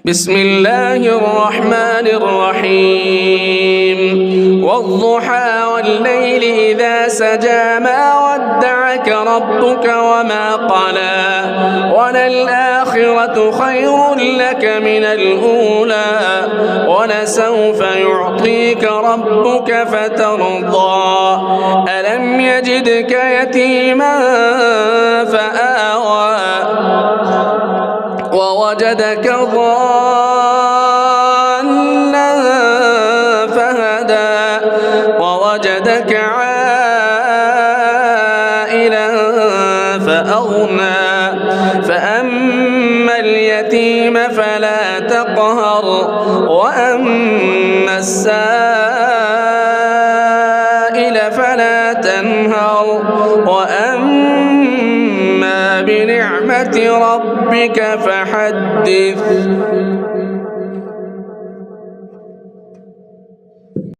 بسم الله الرحمن الرحيم والضحى والليل إذا سجى ما ودعك ربك وما قلى وللآخرة خير لك من الأولى ولسوف يعطيك ربك فترضى ألم يجدك يتيما فآوى ووجدك ضالا فهدى ووجدك عائلا فأغنى فأما اليتيم فلا تقهر وأما السائل فلا تنهر وأما بنعمة ربك فحدث.